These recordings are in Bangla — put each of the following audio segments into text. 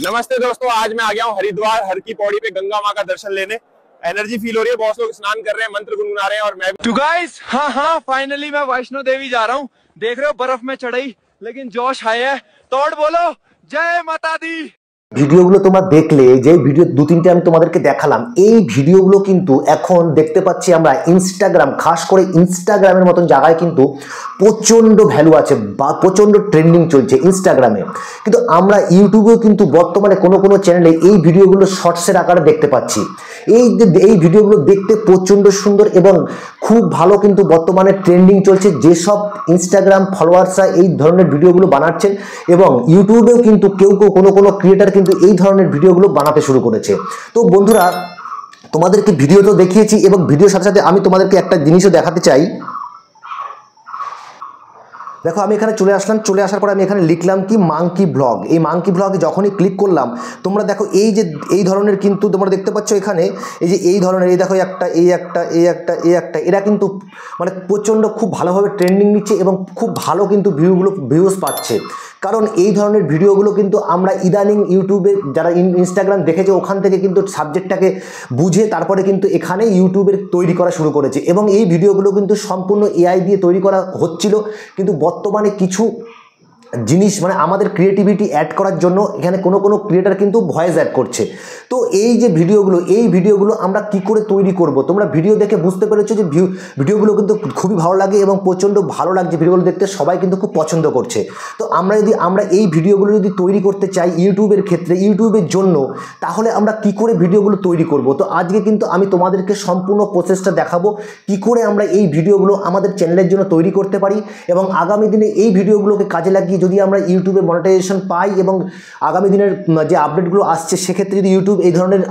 नमस्ते दोस्तों, आज मैं आ गया हूँ हरिद्वार हर की पौड़ी पे गंगा माँ का दर्शन लेने। एनर्जी फील हो रही है, बहुत लोग स्नान कर रहे हैं, मंत्र गुनगुना रहे हैं और मैं भी। तो गाइस हाँ फाइनली मैं वैष्णो देवी जा रहा हूँ। देख रहे हो बर्फ में चढ़ाई, लेकिन जोश है। तोड़ बोलो जय माता दी। ভিডিওগুলো তোমরা দেখলে যে ভিডিও দু তিনটে আমি তোমাদেরকে দেখালাম, এই ভিডিওগুলো কিন্তু এখন দেখতে পাচ্ছি আমরা ইনস্টাগ্রাম, খাস করে ইনস্টাগ্রামের মতন জায়গায় কিন্তু প্রচণ্ড ভ্যালু আছে বা প্রচণ্ড ট্রেন্ডিং চলছে ইনস্টাগ্রামে। কিন্তু আমরা ইউটিউবেও কিন্তু বর্তমানে কোনো কোনো চ্যানেলে এই ভিডিওগুলো শর্টসের আকারে দেখতে পাচ্ছি। এই ভিডিওগুলো দেখতে প্রচণ্ড সুন্দর এবং খুব ভালো কিন্তু বর্তমানে ট্রেন্ডিং চলছে। যেসব ইনস্টাগ্রাম ফলোয়ার্সরা এই ধরনের ভিডিওগুলো বানাচ্ছেন এবং ইউটিউবেও কিন্তু কেউ কোনো কোনো ক্রিয়েটার কিন্তু এই ধরনের ভিডিওগুলো বানাতে শুরু করেছে। তো বন্ধুরা, তোমাদেরকে ভিডিও তো দেখিয়েছি এবং ভিডিওর সাথে সাথে আমি তোমাদেরকে একটা জিনিসও দেখাতে চাই। দেখো আমি এখানে চলে আসলাম, চলে আসার পরে আমি এখানে লিখলাম কি মাঙ্কি ব্লগ। এই মাঙ্কি ব্লগে যখনই ক্লিক করলাম, তোমরা দেখো এই ধরনের কিন্তু তোমরা দেখতে পাচ্ছ এখানে এই ধরনের এই দেখো একটা এরা কিন্তু মানে প্রচণ্ড খুব ভালোভাবে ট্রেন্ডিং নিচ্ছে এবং খুব ভালো কিন্তু ভিউজ পাচ্ছে। কারণ এই ধরনের ভিডিওগুলো কিন্তু আমরা ইদানিং ইউটিউবে যারা ইনস্টাগ্রাম দেখেছে ওখান থেকে কিন্তু সাবজেক্টটাকে বুঝে তারপরে কিন্তু এখানে ইউটিউবের তৈরি করা শুরু করেছে এবং এই ভিডিওগুলো কিন্তু সম্পূর্ণ এআই দিয়ে তৈরি করা হচ্ছিল। কিন্তু বর্তমানে কিছু জিনিস মানে আমাদের ক্রিয়েটিভিটি অ্যাড করার জন্য এখানে কোনো কোনো ক্রিয়েটার কিন্তু ভয়েস অ্যাড করছে। তো এই যে ভিডিওগুলো আমরা কি করে তৈরি করব, তোমরা ভিডিও দেখে বুঝতে পেরেছো যে ভিডিওগুলো কিন্তু খুবই ভালো লাগে এবং প্রচণ্ড ভালো লাগছে ভিডিওগুলো দেখতে, সবাই কিন্তু খুব পছন্দ করছে। তো আমরা এই ভিডিওগুলো যদি তৈরি করতে চাই ইউটিউবের ক্ষেত্রে, ইউটিউবের জন্য, তাহলে আমরা কি করে ভিডিওগুলো তৈরি করব। তো আজকে কিন্তু আমি তোমাদেরকে সম্পূর্ণ প্রসেসটা দেখাবো কি করে আমরা এই ভিডিওগুলো আমাদের চ্যানেলের জন্য তৈরি করতে পারি এবং আগামী দিনে এই ভিডিওগুলোকে কাজে লাগিয়ে যদি আমরা ইউটিউবে মনিটাইজেশন পাই এবং আগামী দিনের যে আপডেটগুলো আসছে সেক্ষেত্রে যদি ইউটিউব এই ধরনের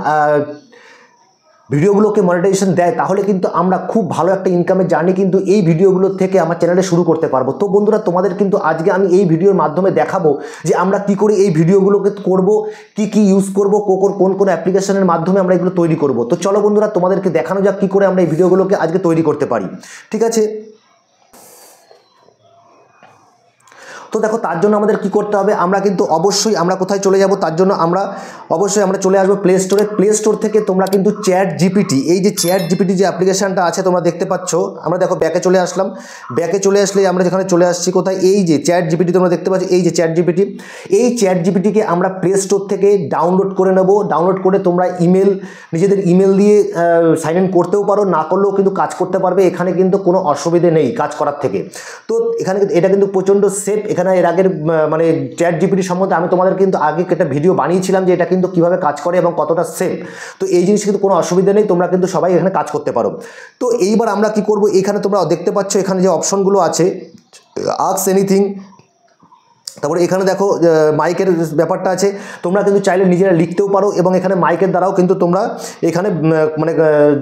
ভিডিওগুলোকে মনিটাইজেশন দেয়, তাহলে কিন্তু আমরা খুব ভালো একটা ইনকামের জার্নি কিন্তু এই ভিডিওগুলো থেকে আমার চ্যানেলে শুরু করতে পারবো। তো বন্ধুরা, তোমাদের কিন্তু আজকে আমি এই ভিডিওর মাধ্যমে দেখাবো যে আমরা কি করে এই ভিডিওগুলোকে করব, কি ইউজ করব, কোন অ্যাপ্লিকেশনের মাধ্যমে আমরা এগুলো তৈরি করব। তো চলো বন্ধুরা, তোমাদেরকে দেখানো যাক কি করে আমরা এই ভিডিওগুলোকে আজকে তৈরি করতে পারি। ঠিক আছে, তো দেখো তার জন্য আমাদের কি করতে হবে, আমরা কিন্তু অবশ্যই আমরা কোথায় চলে যাব, তার জন্য আমরা অবশ্যই আমরা চলে আসবো প্লে স্টোরে। প্লে স্টোর থেকে তোমরা কিন্তু চ্যাট জিপিটি, এই যে চ্যাট জিপিটি যে অ্যাপ্লিকেশানটা আছে তোমরা দেখতে পাচ্ছ, আমরা দেখো ব্যাকে চলে আসলাম। ব্যাকে চলে আসলে আমরা যেখানে চলে আসছি কোথায়, এই যে চ্যাট জিপিটি তোমরা দেখতে পাচ্ছ, এই যে চ্যাট জিপিটি, এই চ্যাট জিপিটিকে আমরা প্লে স্টোর থেকে ডাউনলোড করে নেব। ডাউনলোড করে তোমরা নিজেদের ইমেল দিয়ে সাইন ইন করতেও পারো, না করলেও কিন্তু কাজ করতে পারবে। এখানে কিন্তু কোনো অসুবিধে নেই কাজ করার থেকে। তো এখানে এটা কিন্তু প্রচণ্ড সেফ। এখানে এর আগের মানে চ্যাট জিপিটি সম্বন্ধে আমি তোমাদের কিন্তু আগে একটা ভিডিও বানিয়েছিলাম যে এটা কিন্তু কীভাবে কাজ করে এবং কতটা সেফ। তো এই জিনিস কিন্তু কোনো অসুবিধা নেই, তোমরা কিন্তু সবাই এখানে কাজ করতে পারো। তো এইবার আমরা কি করব, এখানে তোমরা দেখতে পাচ্ছ এখানে যে অপশনগুলো আছে, আস্ক এনিথিং, তারপরে এখানে দেখো মাইকের ব্যাপারটা আছে। তোমরা কিন্তু চাইলে নিজেরা লিখতেও পারো এবং এখানে মাইকের দ্বারাও কিন্তু তোমরা এখানে মানে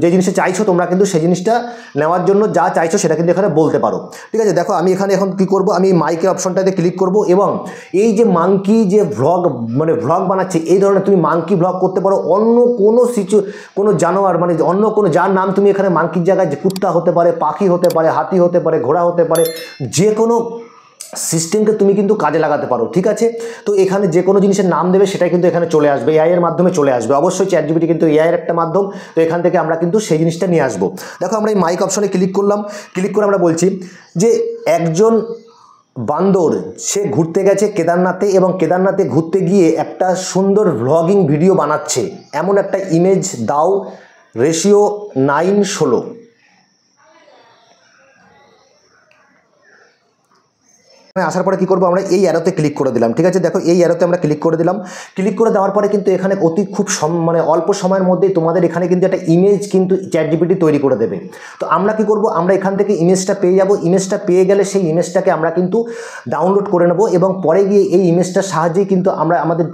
যে জিনিসটা চাইছো তোমরা কিন্তু সেই জিনিসটা নেওয়ার জন্য যা চাইছো সেটা কিন্তু এখানে বলতে পারো। ঠিক আছে, দেখো আমি এখানে এখন কি করব, আমি মাইকের অপশনটাতে ক্লিক করব এবং এই যে মাঙ্কি যে ভ্লগ বানাচ্ছে, এই ধরনের তুমি মাঙ্কি ভ্লগ করতে পারো। অন্য কোনো জানোয়ার মানে অন্য কোনো যার নাম তুমি এখানে মাঙ্কির জায়গায়, কুত্তা হতে পারে, পাখি হতে পারে, হাতি হতে পারে, ঘোড়া হতে পারে, যে কোনো সিস্টেমকে তুমি কিন্তু কাজে লাগাতে পারো। ঠিক আছে, তো এখানে যে কোনো জিনিসের নাম দেবে সেটাই কিন্তু এখানে চলে আসবে, এআই এর মাধ্যমে চলে আসবে। অবশ্যই চ্যাট জিপিটি কিন্তু এআই এর একটা মাধ্যম, তো এখান থেকে আমরা কিন্তু সেই জিনিসটা নিয়ে আসবো। দেখো আমরা এই মাইক অপশনে ক্লিক করলাম, ক্লিক করে আমরা বলছি যে একজন বান্দর সে ঘুরতে গেছে কেদারনাথে এবং কেদারনাথে ঘুরতে গিয়ে একটা সুন্দর ভ্লগিং ভিডিও বানাচ্ছে, এমন একটা ইমেজ দাও, রেশিও 9:16। আসার পরে কি করব, আমরা এই অ্যারোতে ক্লিক করে দিলাম। ঠিক আছে, দেখো এই অ্যারোতে আমরা ক্লিক করে দিলাম। ক্লিক করে দেওয়ার পরে কিন্তু এখানে খুব মানে অল্প সময়ের মধ্যেই তোমাদের এখানে কিন্তু একটা ইমেজ কিন্তু চ্যাট জিপিটি তৈরি করে দেবে। তো আমরা কি করব, আমরা এখান থেকে ইমেজটা পেয়ে যাব। ইমেজটা পেয়ে গেলে সেই ইমেজটাকে আমরা কিন্তু ডাউনলোড করে নেব এবং পরে গিয়ে এই ইমেজটার সাহায্যেই কিন্তু আমরা আমাদের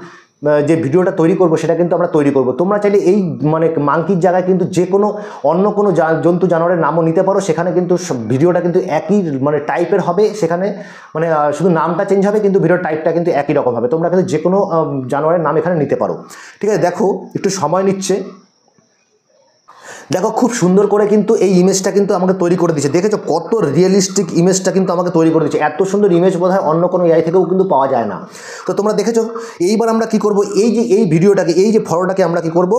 যে ভিডিওটা তৈরি করব সেটা কিন্তু আমরা তৈরি করব। তোমরা চাইলে এই মানে মাঙ্কির জায়গায় কিন্তু যে কোনো অন্য কোনো জন্তু জানোয়ারের নামও নিতে পারো, সেখানে কিন্তু ভিডিওটা কিন্তু একই মানে টাইপের হবে, সেখানে মানে শুধু নামটা চেঞ্জ হবে কিন্তু ভিডিও টাইপটা কিন্তু একই রকম হবে। তোমরা কিন্তু যে কোনো জানোয়ারের নাম এখানে নিতে পারো। ঠিক আছে, দেখো একটু সময় নিচ্ছে। দেখো খুব সুন্দর করে কিন্তু এই ইমেজটা কিন্তু আমাকে তৈরি করে দিচ্ছে, দেখেছো কত রিয়েলিস্টিক ইমেজটা কিন্তু আমাকে তৈরি করে দিচ্ছে। এত সুন্দর ইমেজ বোধহয় অন্য কোনো এআই থেকেও কিন্তু পাওয়া যায় না। তো তোমরা দেখেছো, এইবার আমরা কি করব, এই যে এই ভিডিওটাকে, এই যে ফটোটাকে আমরা কি করব,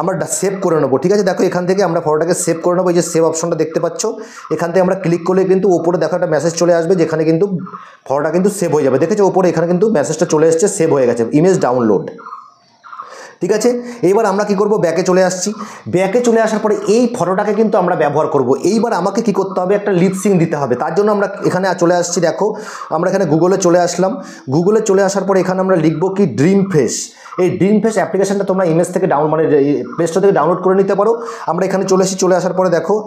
আমরা সেভ করে নেবো। ঠিক আছে, দেখো এখান থেকে আমরা ফটোটাকে সেভ করে নেবো। এই যে সেভ অপশনটা দেখতে পাচ্ছ, এখান থেকে আমরা ক্লিক করলে কিন্তু ওপরে দেখো একটা মেসেজ চলে আসবে, যেখানে কিন্তু ফটোটা কিন্তু সেভ হয়ে যাবে। দেখেছো ওপরে এখানে কিন্তু মেসেজটা চলে এসছে, সেভ হয়ে গেছে, ইমেজ ডাউনলোড। ঠিক আছে, এইবার আমরা কি করব, ব্যাকে চলে আসছি। ব্যাকে চলে আসার পরে এই ফটোটাকে কিন্তু আমরা ব্যবহার করব। এইবার আমাকে কি করতে হবে, একটা লিপসিং দিতে হবে। তার জন্য আমরা এখানে চলে আসছি। দেখো আমরা এখানে গুগলে চলে আসলাম। গুগলে চলে আসার পরে এখানে আমরা লিখবো কি ড্রিম ফেস। এই ড্রিম ফেস অ্যাপ্লিকেশনটা তোমরা ইমেজ থেকে প্লে স্টোর থেকে ডাউনলোড করে নিতে পারো। আমরা এখানে চলে এসেছি। চলে আসার পরে দেখো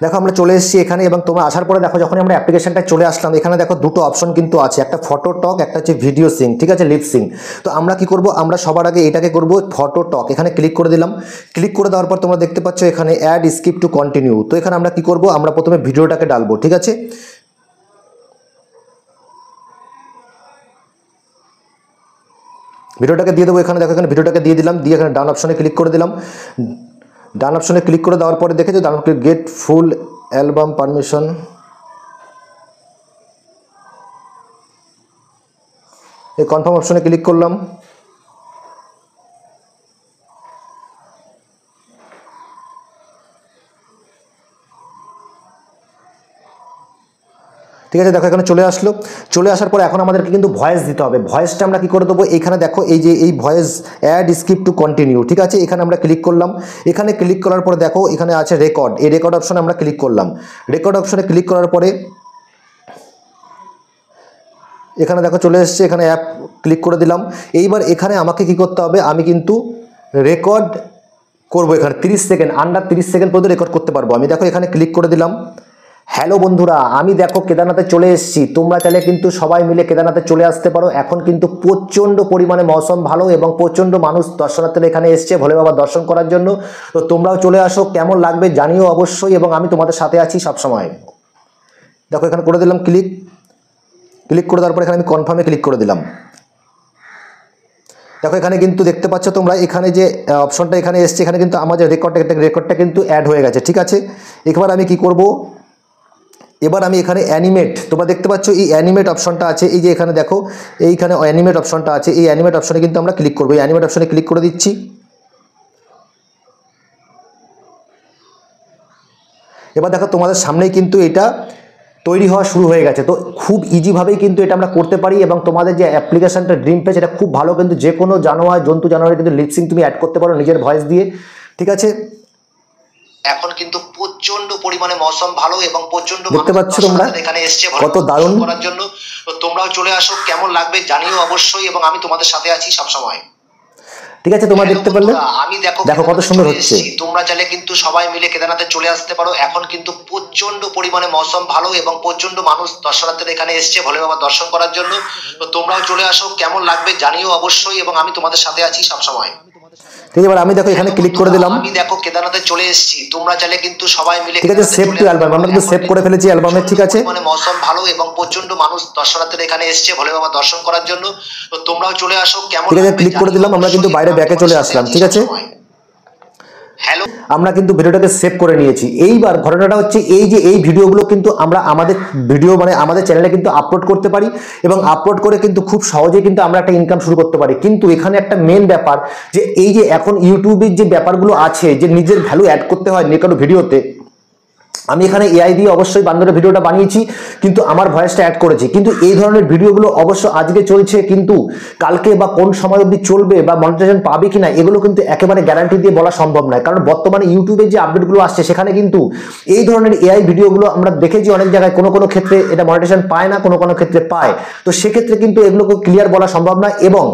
দেখো আমরা চলে এসেছি এখানে, এবং তোমরা আসার পরে দেখো যখন আমরা অ্যাপ্লিকেশনটা চলে আসলাম, এখানে দেখো দুটো অপশন কিন্তু আছে, একটা ফটো টক, একটা হচ্ছে ভিডিও সিং। ঠিক আছে, লিপ সিং। তো আমরা কি করব, আমরা সবার আগে এটাকে করব ফটো টক। এখানে ক্লিক করে দিলাম। ক্লিক করে দেওয়ার পর তোমরা দেখতে পাচ্ছ এখানে অ্যাড স্কিপ টু কন্টিনিউ। তো এখানে আমরা কি করব, আমরা প্রথমে ভিডিওটাকে ডালবো। ঠিক আছে, ভিডিওটাকে দিয়ে দেবো। এখানে দেখো এখানে ভিডিওটাকে দিয়ে দিলাম, দিয়ে এখানে ডান অপশনে ক্লিক করে দিলাম। ডান অপশনে ক্লিক করে দেওয়ার পরে দেখেছো ডান গেট ফুল অ্যালবাম পারমিশন। এই কনফার্ম অপশনে ক্লিক করলাম। ঠিক আছে, দেখো এখানে চলে আসলো। চলে আসার পরে এখন আমাদেরকে কিন্তু ভয়েস দিতে হবে। ভয়েসটা আমরা কি করে দেবো, এখানে দেখো এই যে এই voice ad skip to continue. ঠিক আছে, এখানে আমরা ক্লিক করলাম। এখানে ক্লিক করার পরে দেখো এখানে আছে রেকর্ড। এই রেকর্ড অপশনে আমরা ক্লিক করলাম। রেকর্ড অপশনে ক্লিক করার পরে এখানে দেখো চলে এসছে, এখানে অ্যাপ ক্লিক করে দিলাম। এইবার এখানে আমাকে কি করতে হবে, আমি কিন্তু রেকর্ড করবো। এখানে 30 সেকেন্ড, আন্ডার 30 সেকেন্ড পর্যন্ত রেকর্ড করতে পারবো আমি। দেখো এখানে ক্লিক করে দিলাম। হ্যালো বন্ধুরা, আমি দেখো কেদারনাথে চলে এসেছি। তোমরা চাইলে কিন্তু সবাই মিলে কেদারনাথে চলে আসতে পারো। এখন কিন্তু প্রচণ্ড পরিমাণে মৌসুম ভালো এবং প্রচণ্ড মানুষ দর্শনার্থীরা এখানে এসছে ভোলে বাবা দর্শন করার জন্য। তো তোমরাও চলে আসো, কেমন লাগবে জানিও অবশ্যই, এবং আমি তোমাদের সাথে আছি সবসময়। দেখো এখানে করে দিলাম ক্লিক। ক্লিক করে দেওয়ার পর এখানে আমি কনফার্মে ক্লিক করে দিলাম। দেখো এখানে কিন্তু দেখতে পাচ্ছ তোমরা, এখানে যে অপশনটা এখানে এসছে, এখানে কিন্তু আমার যে রেকর্ডটা কিন্তু অ্যাড হয়ে গেছে। ঠিক আছে, এবার আমি কি করব, এবার আমি এখানে অ্যানিমেট, তোমরা দেখতে পাচ্ছ এই অ্যানিমেট অপশনটা আছে। এই যে এখানে দেখো এইখানে অ্যানিমেট অপশনটা আছে, এই অ্যানিমেট অপশনে কিন্তু আমরা ক্লিক করবো। এই অ্যানিমেট অপশনে ক্লিক করে দিচ্ছি। এবার দেখো তোমাদের সামনেই কিন্তু এটা তৈরি হওয়া শুরু হয়ে গেছে। তো খুব ইজিভাবেই কিন্তু এটা আমরা করতে পারি, এবং তোমাদের যে অ্যাপ্লিকেশনটা ড্রিম পেজ, এটা খুব ভালো, কিন্তু যে কোনো জন্তু জানোয়ারের কিন্তু লিপসিং তুমি অ্যাড করতে পারো নিজের ভয়েস দিয়ে। ঠিক আছে, এখন কিন্তু প্রচন্ড পরিমাণে মৌসুম ভালো এবং প্রচন্ড দেখতে পাচ্ছ তোমরা এখানে এসছে কত দারুণ করার জন্য। তো তোমরাও চলে আসো, কেমন লাগবে জানিও অবশ্যই, এবং আমি তোমাদের সাথে আছি সব সময়। ঠিক আছে, তোমরা দেখতে পারলে, আমি দেখো কত সুন্দর হচ্ছে। তোমরা চাইলে কিন্তু সবাই মিলে কেদারনাথে চলে আসতে পারো। এখন কিন্তু প্রচন্ড পরিমাণে মৌসুম ভালো এবং প্রচন্ড মানুষ দর্শনার্থীরা এখানে এসছে ভোলে বাবা দর্শন করার জন্য। তো তোমরাও চলে আসো, কেমন লাগবে জানিও অবশ্যই, এবং আমি তোমাদের সাথে আছি সব সময়। ঠিক আছে, এবার আমি দেখো এখানে ক্লিক করে দিলাম। আমি দেখো কেদারনাথে চলে এসেছি। তোমরা চাইলে কিন্তু সবাই মিলে, ঠিক আছে, সেভ টু অ্যালবাম, আমরা কিন্তু সেভ করে ফেলেছি অ্যালবামে। ঠিক আছে, মানে মৌসুম ভালো এবং প্রচন্ড মানুষ দর্শনার্থীরা এখানে এসছে ভোলে বাবা দর্শন করার জন্য। তো তোমরাও চলে আসো, কেমন, ঠিক আছে, ক্লিক করে দিলাম। আমরা কিন্তু বাইরে ব্যাকে চলে আসলাম। ঠিক আছে, হ্যালো, আমরা কিন্তু ভিডিওটাকে সেভ করে নিয়েছি। এইবার ঘটনাটা হচ্ছে এই যে এই ভিডিওগুলো কিন্তু আমরা আমাদের ভিডিও মানে আমাদের চ্যানেলে কিন্তু আপলোড করতে পারি, এবং আপলোড করে কিন্তু খুব সহজেই কিন্তু আমরা একটা ইনকাম শুরু করতে পারি। কিন্তু এখানে একটা মেন ব্যাপার, যে এই যে এখন ইউটিউবের যে ব্যাপারগুলো আছে, যে নিজের ভ্যালু অ্যাড করতে হয় যে কোনো ভিডিওতে, আমি এখানে এআই দিয়ে অবশ্যই বান্দরের ভিডিওটা বানিয়েছি, কিন্তু আমার ভয়েসটা অ্যাড করেছি। কিন্তু এই ধরনের ভিডিওগুলো অবশ্য আজকে চলছে, কিন্তু কালকে বা কোন সময় অবধি চলবে বা মনিটাইজেশন পাবে কিনা, এগুলো কিন্তু একেবারে গ্যারান্টি দিয়ে বলা সম্ভব নয়। কারণ বর্তমানে ইউটিউবের যে আপডেটগুলো আসছে, সেখানে কিন্তু এই ধরনের এআই ভিডিওগুলো আমরা দেখেছি অনেক জায়গায় কোনো কোনো ক্ষেত্রে এটা মনিটাইজেশন পায় না, কোনো কোনো ক্ষেত্রে পায়। তো সেক্ষেত্রে কিন্তু এগুলোকে ক্লিয়ার বলা সম্ভব নয়, এবং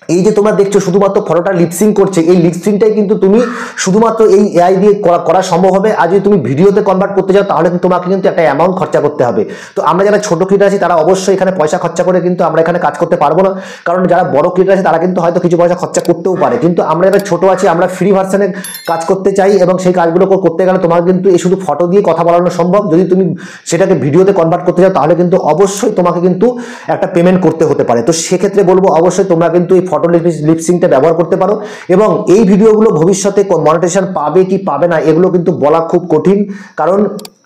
এই যে তোমরা দেখছো শুধুমাত্র ফটোটা লিপসিং করছে, এই লিপসিংটাই কিন্তু তুমি শুধুমাত্র এই এআই দিয়ে করা সম্ভব হবে। আর যদি তুমি ভিডিওতে কনভার্ট করতে চাও তাহলে কিন্তু তোমাকে কিন্তু একটা অ্যামাউন্ট খরচা করতে হবে। তো আমরা যারা ছোট ক্রিয়েটার আছি তারা অবশ্যই এখানে পয়সা খরচা করে কিন্তু আমরা এখানে কাজ করতে পারবো না, কারণ যারা বড় ক্রিয়েটার আছে তারা কিন্তু হয়তো কিছু পয়সা খরচা করতেও পারে, কিন্তু আমরা যারা ছোট আছি আমরা ফ্রি ভার্সনে কাজ করতে চাই, এবং সেই কাজগুলো করতে গেলে তোমার কিন্তু এই শুধু ফটো দিয়ে কথা বলানো সম্ভব। যদি তুমি সেটাকে ভিডিওতে কনভার্ট করতে চাও তাহলে কিন্তু অবশ্যই তোমাকে কিন্তু একটা পেমেন্ট করতে হতে পারে। তো সেক্ষেত্রে বলবো অবশ্যই তোমরা কিন্তু এই ফটো লিপসিংটা ব্যবহার করতে পারো, এবং এই ভিডিওগুলো ভবিষ্যতে মনিটাইজেশন পাবে কি পাবে না এগুলো কিন্তু বলা খুব কঠিন, কারণ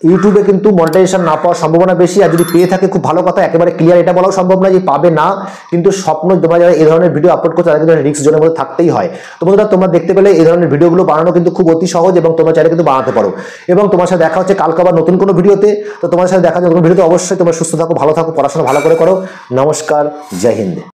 ইউটিউবে কিন্তু মনিটাইজেশন না পাওয়ার সম্ভাবনা বেশি, আর যদি পেয়ে থাকে খুব ভালো কথা, একেবারে ক্লিয়ার এটা বলাও সম্ভব না যে পাবে না, কিন্তু স্বপ্ন তোমরা যারা এই ধরনের ভিডিও আপলোড করছো তারা কিন্তু রিস্ক জোনের মধ্যে থাকতেই হয়। তো বন্ধুরা তোমরা দেখতে পেলে এই ধরনের ভিডিওগুলো বানানো কিন্তু খুব অতি সহজ, এবং তোমরা চাইলে কিন্তু বানাতে পারো। এবং তোমার সাথে দেখা হচ্ছে কালকে আবার নতুন কোনো ভিডিওতে। তো তোমার সাথে দেখা হচ্ছে নতুন ভিডিওতে, অবশ্যই তোমরা সুস্থ থাকো, ভালো থাকো, পড়াশোনা ভালো করে করো। নমস্কার, জয় হিন্দ।